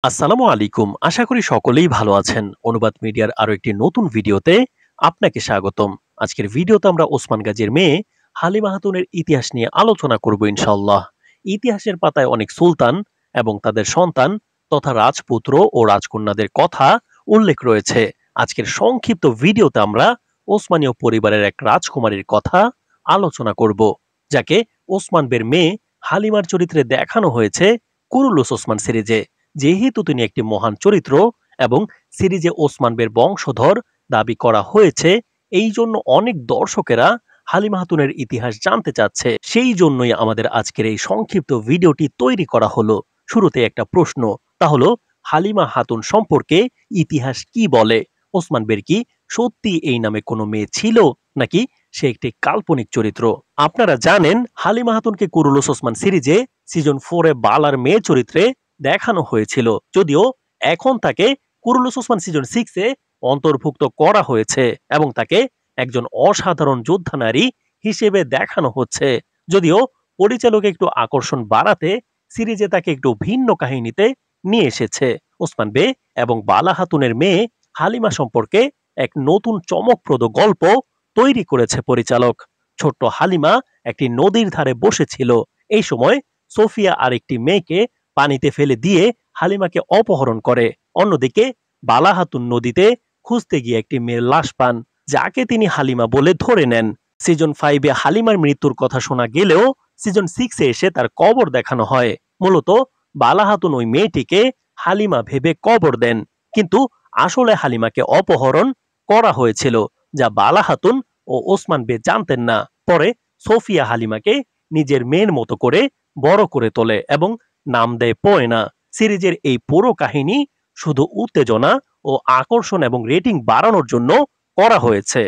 আসসালামু আলাইকুম। আশা করি সকলেই ভালো আছেন। অনুবাদ মিডিয়ার আরো একটি নতুন ভিডিওতে আপনাকে স্বাগতম। আজকের ভিডিওতে আমরা ওসমান গাজীর মেয়ে হালিমা খাতুনের ইতিহাস নিয়ে আলোচনা করব ইনশাআল্লাহ। ইতিহাসের পাতায় অনেক সুলতান এবং তাদের সন্তান তথা রাজপুত্র ও রাজকন্যাদের কথা উল্লেখ রয়েছে। আজকের সংক্ষিপ্ত ভিডিওতে আমরা ওসমানীয় পরিবারের এক রাজকুমারীর কথা আলোচনা করব, যাকে ওসমান বের মেয়ে হালিমার চরিত্রে দেখানো হয়েছে কুরুলুস ওসমান সিরিজে। যেহেতু তিনি একটি মহান চরিত্র এবং সিরিজে ওসমান বের বংশধর দাবি করা হয়েছে, এই জন্য অনেক দর্শকেরা হালিমা খাতুনের ইতিহাস জানতে চাচ্ছে। সেই জন্যই আমাদের আজকের এই সংক্ষিপ্ত ভিডিওটি তৈরি করা হলো। শুরুতে একটা প্রশ্ন, তা হলো হালিমা খাতুন সম্পর্কে ইতিহাস কি বলে? ওসমান বের কি সত্যি এই নামে কোনো মেয়ে ছিল, নাকি সে একটি কাল্পনিক চরিত্র? আপনারা জানেন, হালিমা খাতুনকে কুরুলুস ওসমান সিরিজে সিজন 4-এ বালার মেয়ে চরিত্রে দেখানো হয়েছিল, যদিও এখন তাকে কুরুলুস ওসমান সিজন 6-এ অন্তর্ভুক্ত করা হয়েছে এবং তাকে একজন অসাধারণ যোদ্ধা নারী হিসেবে দেখানো হচ্ছে। যদিও পরিচালক একটু আকর্ষণ বাড়াতে সিরিজে তাকে একটু ভিন্ন কাহিনীতে নিয়ে এসেছে। ওসমান বে এবং বালা খাতুনের মেয়ে হালিমা সম্পর্কে এক নতুন চমকপ্রদ গল্প তৈরি করেছে পরিচালক। ছোট্ট হালিমা একটি নদীর ধারে বসেছিল। এই সময় সোফিয়া আরেকটি মেয়েকে পানিতে ফেলে দিয়ে হালিমাকে অপহরণ করে। অন্যদিকে বালা খাতুন নদীতে খুঁজতে গিয়ে একটি মেয়ের লাশ পান, যাকে তিনি হালিমা বলে ধরে নেন। সিজন 5-এ হালিমার মৃত্যুর কথা শোনা গেলেও সিজন 6-এ এসে তার কবর দেখানো হয়। মূলত বালা খাতুন ওই মেয়েটিকে হালিমা ভেবে কবর দেন, কিন্তু আসলে হালিমাকে অপহরণ করা হয়েছিল, যা বালা খাতুন ও ওসমান বে জানতেন না। পরে সোফিয়া হালিমাকে নিজের মেয়ের মতো করে বড় করে তোলে এবং নাম দেয় পয়না। সিরিজের এই পুরো কাহিনী শুধু উত্তেজনা ও আকর্ষণ এবং রেটিং বাড়ানোর জন্য করা হয়েছে।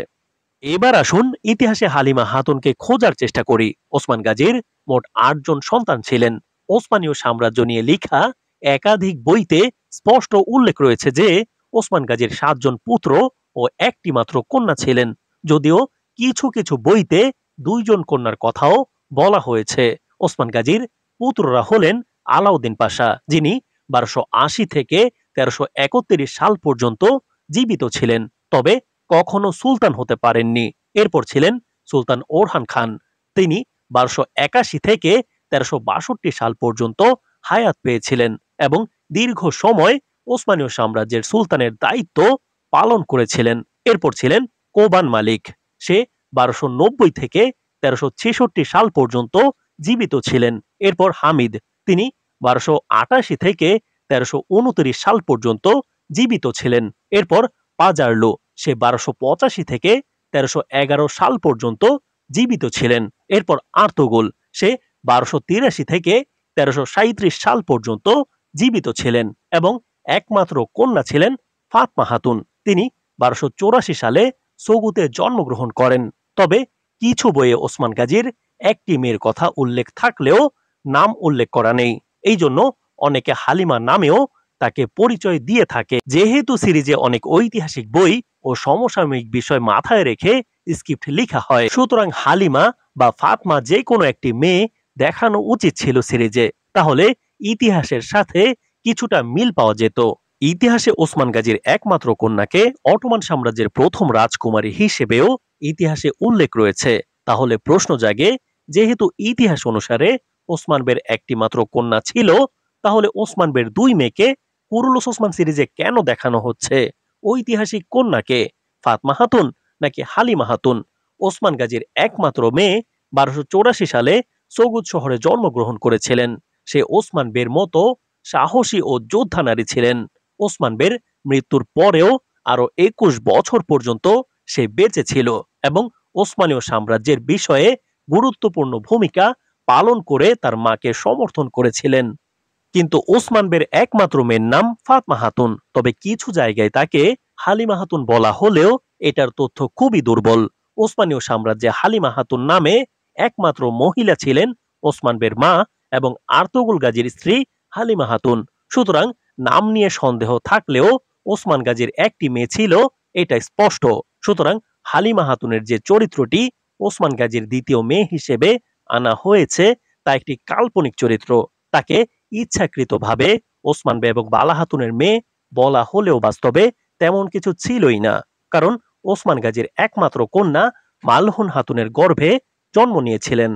এবার আসুন ইতিহাসে হালিমা খাতুনকে খোঁজার চেষ্টা করি। ওসমান গাজীর মোট 8 জন সন্তান ছিলেন। ওসমানীয় সাম্রাজ্য নিয়ে লেখা একাধিক বইতে স্পষ্ট উল্লেখ রয়েছে যে ওসমান গাজীর 7 জন পুত্র ও একটি মাত্র কন্যা ছিলেন, যদিও কিছু কিছু বইতে 2 জন কন্যার কথাও বলা হয়েছে। ওসমান গাজীর পুত্ররা হলেন আলাউদ্দিন পাশা, যিনি 1280 থেকে 1331 সাল পর্যন্ত জীবিত ছিলেন, তবে কখনো সুলতান হতে পারেননি। এরপর ছিলেন সুলতান ওরহান খান। তিনি 1281 থেকে 1362 সাল পর্যন্ত হায়াত পেয়েছিলেন এবং দীর্ঘ সময় ওসমানীয় সাম্রাজ্যের সুলতানের দায়িত্ব পালন করেছিলেন। এরপর ছিলেন কোবান মালিক। সে 1290 থেকে 1366 সাল পর্যন্ত জীবিত ছিলেন। এরপর হামিদ, তিনি 1288 থেকে 1329 সাল পর্যন্ত জীবিত ছিলেন। এরপর পাজারলো, সে 1285 থেকে 1311 সাল পর্যন্ত জীবিত ছিলেন। এরপর আর্তুগুল, সে 1283 থেকে 1337 সাল পর্যন্ত জীবিত ছিলেন এবং একমাত্র কন্যা ছিলেন ফাতমা খাতুন। তিনি 1284 সালে সৌগুতে জন্মগ্রহণ করেন। তবে কিছু বইয়ে ওসমান গাজীর একটি মেয়ের কথা উল্লেখ থাকলেও নাম উল্লেখ করা নেই। এই জন্য অনেকে হালিমা নামেও তাকে পরিচয় দিয়ে থাকে। যেহেতু সিরিজে অনেক ঐতিহাসিক বই ও সমসাময়িক বিষয় মাথায় রেখে স্ক্রিপ্ট লেখা হয়, সুতরাং হালিমা বা ফাতমা যে কোনো একটি মেয়ে দেখানো উচিত ছিল সিরিজে, তাহলে ইতিহাসের সাথে কিছুটা মিল পাওয়া যেত। ইতিহাসে ওসমান গাজীর একমাত্র কন্যাকে অটোমান সাম্রাজ্যের প্রথম রাজকুমারী হিসেবেও ইতিহাসে উল্লেখ রয়েছে। তাহলে প্রশ্ন জাগে, যেহেতু ইতিহাস অনুসারে ওসমান বের একটি মাত্র কন্যা ছিল, তাহলে ওসমান বের 2 মেয়েকে কুরুলুস ওসমান সিরিজে কেন দেখানো হচ্ছে? ঐতিহাসিক কন্যাকে ফাতমা খাতুন নাকি হালিমা খাতুন? ওসমান গাজীর একমাত্র মেয়ে 1284 সালে সৌগুদ শহরে জন্মগ্রহণ করেছিলেন। সে ওসমান বের মতো সাহসী ও যোদ্ধা নারী ছিলেন। ওসমান বের মৃত্যুর পরেও আরো 21 বছর পর্যন্ত সে বেঁচে ছিল এবং ওসমানীয় সাম্রাজ্যের বিষয়ে গুরুত্বপূর্ণ ভূমিকা পালন করে তার মাকে সমর্থন করেছিলেন। কিন্তু ওসমান বের একমাত্র মেয়ের নাম ফাতমা খাতুন, তবে কিছু জায়গায় তাকে হালিমা খাতুন বলা হলেও এটার তথ্য খুবই দুর্বল। ওসমানীয় সাম্রাজ্যে হালিমা খাতুন নামে একমাত্র মহিলা ছিলেন ওসমান বের মা এবং আর্তুগুল গাজীর স্ত্রী হালিমা খাতুন। সুতরাং নাম নিয়ে সন্দেহ থাকলেও ওসমান গাজীর একটি মেয়ে ছিল, এটা স্পষ্ট। সুতরাং হালিমা খাতুনের যে চরিত্রটি ওসমান গাজীর দ্বিতীয় মেয়ে হিসেবে আনা হয়েছে, তা একটি কাল্পনিক চরিত্র। তাকে ইচ্ছাকৃতভাবে ওসমান বে এবং বালা খাতুনের মেয়ে বলা হলেও বাস্তবে তেমন কিছু ছিলই না, কারণ ওসমান গাজীর একমাত্র কন্যা মালহুন খাতুনের গর্ভে জন্ম নিয়েছিলেন।